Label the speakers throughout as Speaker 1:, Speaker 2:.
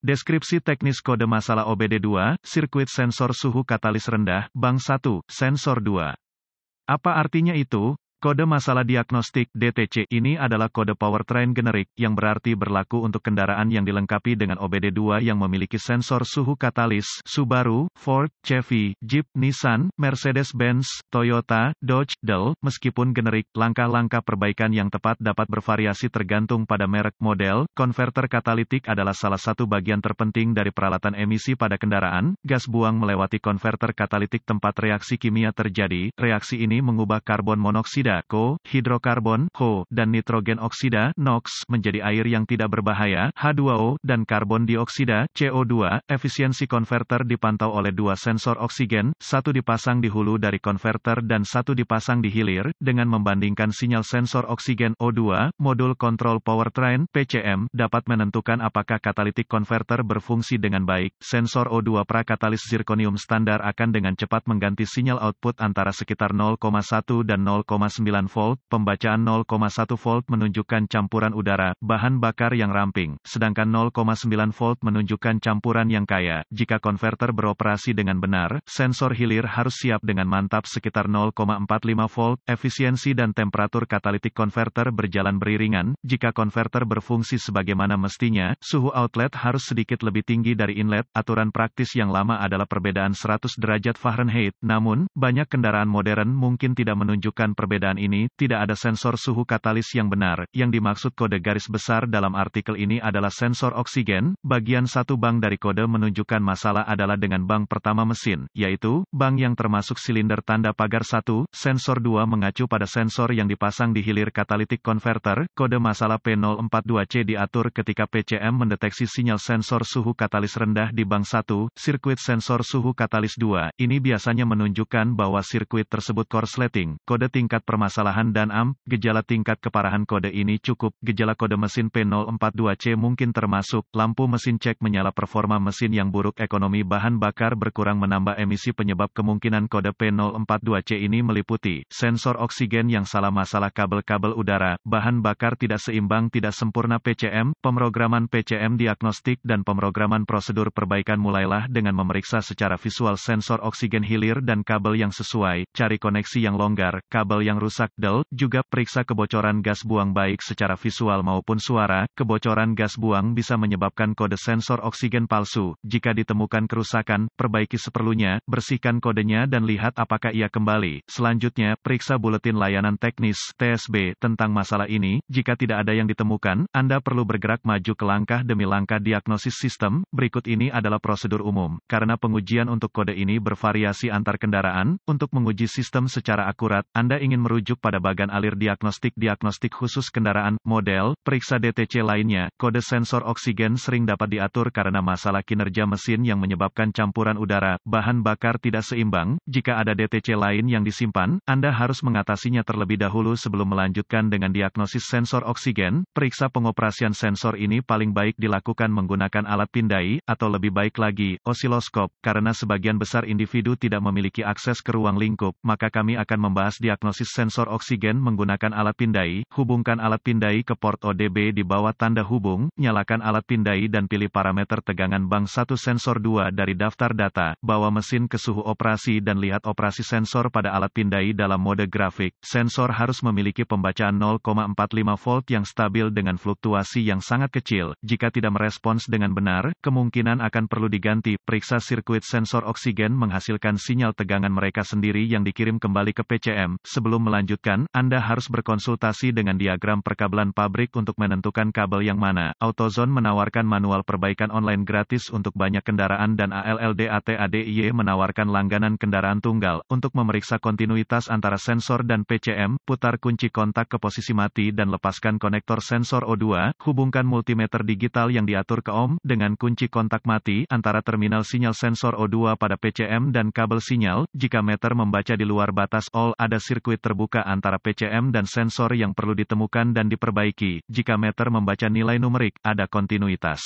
Speaker 1: Deskripsi teknis kode masalah OBD2, sirkuit sensor suhu katalis rendah, bank 1, sensor 2. Apa artinya itu? Kode masalah diagnostik (DTC) ini adalah kode powertrain generik, yang berarti berlaku untuk kendaraan yang dilengkapi dengan OBD2 yang memiliki sensor suhu katalis Subaru, Ford, Chevy, Jeep, Nissan, Mercedes-Benz, Toyota, Dodge, Dell. Meskipun generik, langkah-langkah perbaikan yang tepat dapat bervariasi tergantung pada merek, model. Konverter katalitik adalah salah satu bagian terpenting dari peralatan emisi pada kendaraan. Gas buang melewati konverter katalitik tempat reaksi kimia terjadi. Reaksi ini mengubah karbon monoksida (CO), hidrokarbon (HO), dan nitrogen oksida (NOx) menjadi air yang tidak berbahaya (H2O), dan karbon dioksida (CO2). Efisiensi konverter dipantau oleh dua sensor oksigen, satu dipasang di hulu dari konverter dan satu dipasang di hilir. Dengan membandingkan sinyal sensor oksigen O2, modul kontrol powertrain (PCM) dapat menentukan apakah katalitik konverter berfungsi dengan baik. Sensor O2 prakatalis zirconium standar akan dengan cepat mengganti sinyal output antara sekitar 0,1 dan 0,9 volt. Pembacaan 0,1 volt menunjukkan campuran udara, bahan bakar yang ramping, sedangkan 0,9 volt menunjukkan campuran yang kaya. Jika konverter beroperasi dengan benar, sensor hilir harus siap dengan mantap sekitar 0,45 volt. Efisiensi dan temperatur katalitik konverter berjalan beriringan. Jika konverter berfungsi sebagaimana mestinya, suhu outlet harus sedikit lebih tinggi dari inlet. Aturan praktis yang lama adalah perbedaan 100 derajat Fahrenheit. Namun, banyak kendaraan modern mungkin tidak menunjukkan perbedaan ini. Tidak ada sensor suhu katalis yang benar. Yang dimaksud kode garis besar dalam artikel ini adalah sensor oksigen. Bagian satu bank dari kode menunjukkan masalah adalah dengan bank pertama mesin, yaitu bank yang termasuk silinder tanda pagar 1. Sensor 2 mengacu pada sensor yang dipasang di hilir katalitik konverter. Kode masalah P042C diatur ketika PCM mendeteksi sinyal sensor suhu katalis rendah di bank 1. Sirkuit sensor suhu katalis 2. Ini biasanya menunjukkan bahwa sirkuit tersebut korsleting. Kode tingkat permasalahan dan amp. Gejala tingkat keparahan kode ini cukup. Gejala kode mesin P042C mungkin termasuk lampu mesin cek menyala, performa mesin yang buruk, ekonomi bahan bakar berkurang menambah emisi. Penyebab kemungkinan kode P042C ini meliputi sensor oksigen yang salah, masalah kabel-kabel udara, bahan bakar tidak seimbang, tidak sempurna PCM, pemrograman PCM diagnostik dan pemrograman prosedur perbaikan. Mulailah dengan memeriksa secara visual sensor oksigen hilir dan kabel yang sesuai. Cari koneksi yang longgar, kabel yang rusak. Juga periksa kebocoran gas buang baik secara visual maupun suara. Kebocoran gas buang bisa menyebabkan kode sensor oksigen palsu. Jika ditemukan kerusakan, perbaiki seperlunya, bersihkan kodenya dan lihat apakah ia kembali. Selanjutnya, periksa buletin layanan teknis (TSB) tentang masalah ini. Jika tidak ada yang ditemukan, Anda perlu bergerak maju ke langkah demi langkah diagnosis sistem. Berikut ini adalah prosedur umum. Karena pengujian untuk kode ini bervariasi antar kendaraan, untuk menguji sistem secara akurat, Anda ingin merujuk pada bagan alir diagnostik khusus kendaraan, model. Periksa DTC lainnya. Kode sensor oksigen sering dapat diatur karena masalah kinerja mesin yang menyebabkan campuran udara, bahan bakar tidak seimbang. Jika ada DTC lain yang disimpan, Anda harus mengatasinya terlebih dahulu sebelum melanjutkan dengan diagnosis sensor oksigen. Periksa pengoperasian sensor ini paling baik dilakukan menggunakan alat pindai, atau lebih baik lagi, osiloskop. Karena sebagian besar individu tidak memiliki akses ke ruang lingkup, maka kami akan membahas diagnosis sensor oksigen menggunakan alat pindai. Hubungkan alat pindai ke port ODB di bawah tanda hubung. Nyalakan alat pindai dan pilih parameter tegangan bank 1 sensor 2 dari daftar data. Bawa mesin ke suhu operasi dan lihat operasi sensor pada alat pindai dalam mode grafik. Sensor harus memiliki pembacaan 0,45 volt yang stabil dengan fluktuasi yang sangat kecil. Jika tidak merespons dengan benar, kemungkinan akan perlu diganti. Periksa sirkuit sensor oksigen menghasilkan sinyal tegangan mereka sendiri yang dikirim kembali ke PCM. Sebelum melanjutkan, Anda harus berkonsultasi dengan diagram perkabelan pabrik untuk menentukan kabel yang mana. AutoZone menawarkan manual perbaikan online gratis untuk banyak kendaraan dan ALLDATADIY menawarkan langganan kendaraan tunggal. Untuk memeriksa kontinuitas antara sensor dan PCM, putar kunci kontak ke posisi mati dan lepaskan konektor sensor O2. Hubungkan multimeter digital yang diatur ke ohm dengan kunci kontak mati antara terminal sinyal sensor O2 pada PCM dan kabel sinyal. Jika meter membaca di luar batas all, ada sirkuit terbuka antara PCM dan sensor yang perlu ditemukan dan diperbaiki. Jika meter membaca nilai numerik, ada kontinuitas.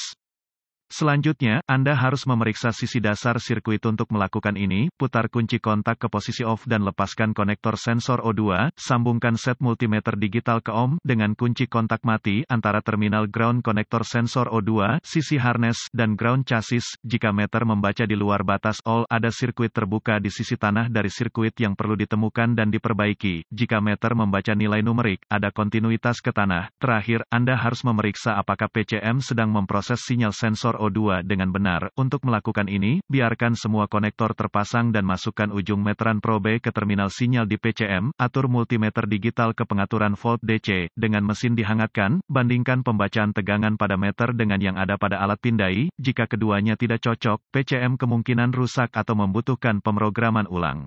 Speaker 1: Selanjutnya, Anda harus memeriksa sisi dasar sirkuit untuk melakukan ini, putar kunci kontak ke posisi off dan lepaskan konektor sensor O2, sambungkan set multimeter digital ke ohm, dengan kunci kontak mati, antara terminal ground konektor sensor O2, sisi harness, dan ground chassis. Jika meter membaca di luar batas all, ada sirkuit terbuka di sisi tanah dari sirkuit yang perlu ditemukan dan diperbaiki. Jika meter membaca nilai numerik, ada kontinuitas ke tanah. Terakhir, Anda harus memeriksa apakah PCM sedang memproses sinyal sensor O2 dengan benar. Untuk melakukan ini, biarkan semua konektor terpasang dan masukkan ujung meteran probe ke terminal sinyal di PCM, atur multimeter digital ke pengaturan volt DC, dengan mesin dihangatkan, bandingkan pembacaan tegangan pada meter dengan yang ada pada alat pindai. Jika keduanya tidak cocok, PCM kemungkinan rusak atau membutuhkan pemrograman ulang.